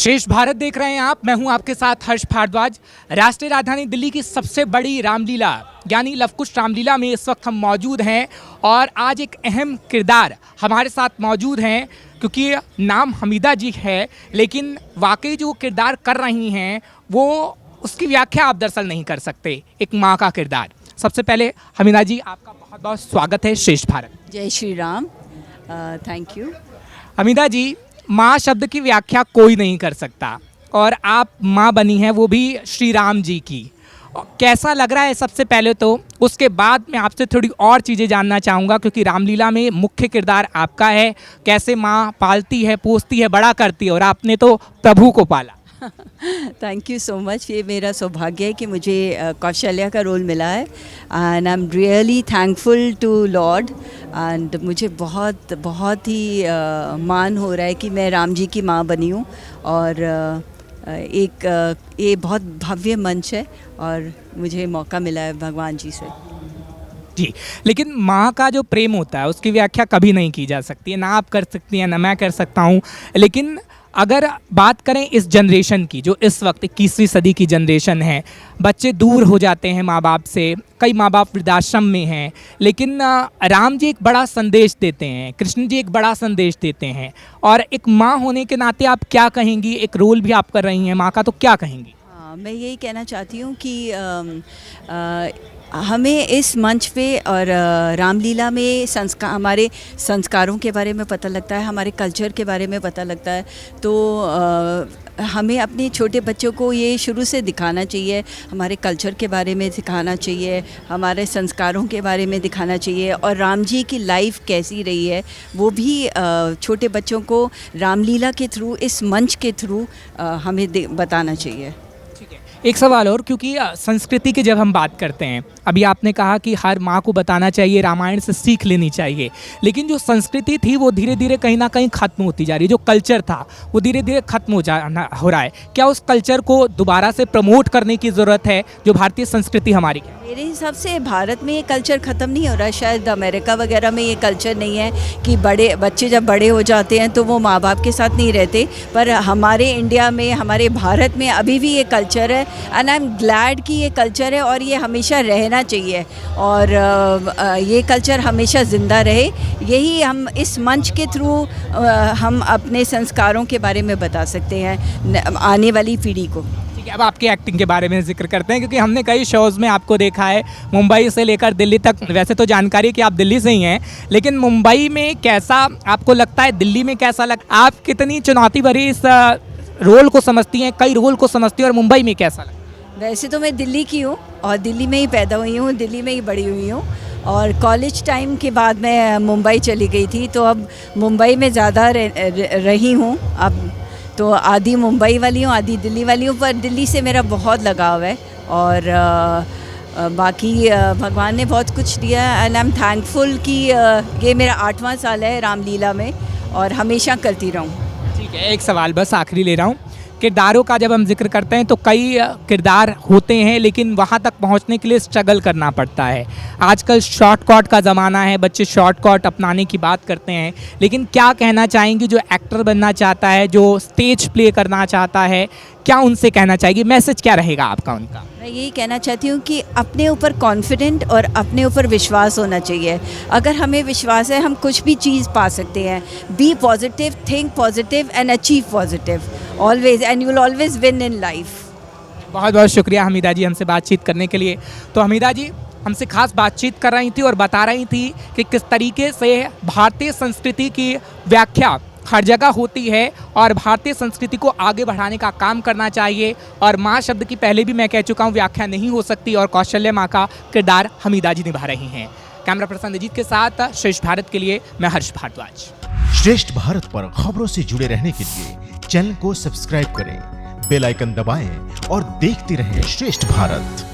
श्रेष्ठ भारत देख रहे हैं आप। मैं हूं आपके साथ हर्ष भारद्वाज। राष्ट्रीय राजधानी दिल्ली की सबसे बड़ी रामलीला यानी लवकुश रामलीला में इस वक्त हम मौजूद हैं और आज एक अहम किरदार हमारे साथ मौजूद हैं, क्योंकि नाम हमीदा जी है लेकिन वाकई जो किरदार कर रही हैं वो उसकी व्याख्या आप दरअसल नहीं कर सकते। एक माँ का किरदार। सबसे पहले हमीदा जी, आपका बहुत बहुत स्वागत है श्रेष्ठ भारत। जय श्री राम। Thank you. हमीदा जी, माँ शब्द की व्याख्या कोई नहीं कर सकता और आप माँ बनी हैं, वो भी श्री राम जी की। कैसा लग रहा है सबसे पहले तो, उसके बाद मैं आपसे थोड़ी और चीज़ें जानना चाहूँगा, क्योंकि रामलीला में मुख्य किरदार आपका है। कैसे माँ पालती है, पोसती है, बड़ा करती है और आपने तो प्रभु को पाला। Thank you so much. ये मेरा सौभाग्य है कि मुझे कौशल्या का रोल मिला है and I am really thankful to lord and मुझे बहुत बहुत ही मान हो रहा है कि मैं राम जी की माँ बनी हूँ और ये बहुत भव्य मंच है और मुझे मौका मिला है भगवान जी से। जी, लेकिन माँ का जो प्रेम होता है उसकी व्याख्या कभी नहीं की जा सकती है। ना आप कर सकती हैं ना मैं कर सकता हूँ। लेकिन अगर बात करें इस जनरेशन की, जो इस वक्त 21वीं सदी की जनरेशन है, बच्चे दूर हो जाते हैं माँ बाप से, कई माँ बाप वृद्धाश्रम में हैं, लेकिन राम जी एक बड़ा संदेश देते हैं, कृष्ण जी एक बड़ा संदेश देते हैं। और एक माँ होने के नाते आप क्या कहेंगी? एक रोल भी आप कर रही हैं माँ का, तो क्या कहेंगी? हाँ, मैं यही कहना चाहती हूँ कि हमें इस मंच पे और रामलीला में हमारे संस्कारों के बारे में पता लगता है, हमारे कल्चर के बारे में पता लगता है। तो हमें अपने छोटे बच्चों को ये शुरू से दिखाना चाहिए, हमारे कल्चर के बारे में दिखाना चाहिए, हमारे संस्कारों के बारे में दिखाना चाहिए और राम जी की लाइफ कैसी रही है वो भी छोटे बच्चों को रामलीला के थ्रू, इस मंच के थ्रू हमें बताना चाहिए। एक सवाल और, क्योंकि संस्कृति की जब हम बात करते हैं, अभी आपने कहा कि हर माँ को बताना चाहिए, रामायण से सीख लेनी चाहिए, लेकिन जो संस्कृति थी वो धीरे धीरे कहीं ना कहीं ख़त्म होती जा रही है। जो कल्चर था वो धीरे धीरे ख़त्म हो रहा है। क्या उस कल्चर को दोबारा से प्रमोट करने की ज़रूरत है, जो भारतीय संस्कृति हमारी है? मेरे हिसाब से भारत में ये कल्चर ख़त्म नहीं हो रहा है। शायद अमेरिका वगैरह में ये कल्चर नहीं है कि बच्चे जब बड़े हो जाते हैं तो वो माँ बाप के साथ नहीं रहते, पर हमारे इंडिया में, हमारे भारत में अभी भी ये कल्चर है एंड आई एम ग्लैड कि ये कल्चर है और ये हमेशा रहना चाहिए और ये कल्चर हमेशा ज़िंदा रहे। यही हम इस मंच के थ्रू हम अपने संस्कारों के बारे में बता सकते हैं आने वाली पीढ़ी को। अब आपकी एक्टिंग के बारे में जिक्र करते हैं, क्योंकि हमने कई शोज़ में आपको देखा है, मुंबई से लेकर दिल्ली तक। वैसे तो जानकारी है कि आप दिल्ली से ही हैं, लेकिन मुंबई में कैसा आपको लगता है, दिल्ली में कैसा आप कितनी चुनौती भरी इस रोल को समझती हैं, कई रोल को समझती हैं, और मुंबई में कैसा लगता है? वैसे तो मैं दिल्ली की हूँ और दिल्ली में ही पैदा हुई हूँ, दिल्ली में ही बड़ी हुई हूँ और कॉलेज टाइम के बाद मैं मुंबई चली गई थी, तो अब मुंबई में ज़्यादा रही हूँ। अब तो आधी मुंबई वाली हूँ, आधी दिल्ली वाली हूँ, पर दिल्ली से मेरा बहुत लगाव है और बाकी भगवान ने बहुत कुछ दिया एंड आई एम थैंकफुल कि ये मेरा 8वां साल है रामलीला में और हमेशा करती रहूँ। ठीक है, एक सवाल बस आखिरी ले रहा हूँ। किरदारों का जब हम जिक्र करते हैं तो कई किरदार होते हैं, लेकिन वहाँ तक पहुँचने के लिए स्ट्रगल करना पड़ता है। आजकल शॉर्टकट का ज़माना है, बच्चे शॉर्टकट अपनाने की बात करते हैं, लेकिन क्या कहना चाहेंगे जो एक्टर बनना चाहता है, जो स्टेज प्ले करना चाहता है, क्या उनसे कहना चाहेगी? मैसेज क्या रहेगा आपका उनका? मैं यही कहना चाहती हूँ कि अपने ऊपर कॉन्फिडेंट और अपने ऊपर विश्वास होना चाहिए। अगर हमें विश्वास है हम कुछ भी चीज़ पा सकते हैं। Be positive, think positive and achieve positive always and you will always win in life. बहुत बहुत शुक्रिया हमीदा जी हमसे बातचीत करने के लिए। तो हमीदा जी हमसे खास बातचीत कर रही थी और बता रही थी कि किस तरीके से भारतीय संस्कृति की व्याख्या हर जगह होती है और भारतीय संस्कृति को आगे बढ़ाने का काम करना चाहिए। और माँ शब्द की पहले भी मैं कह चुका हूँ व्याख्या नहीं हो सकती, और कौशल्या माँ का किरदार हमीदा जी निभा रही हैं। कैमरा पर्सन अजीत के साथ श्रेष्ठ भारत के लिए मैं हर्ष भारद्वाज। श्रेष्ठ भारत पर खबरों से जुड़े रहने के लिए चैनल को सब्सक्राइब करें, बेल आइकन दबाएं और देखते रहें श्रेष्ठ भारत।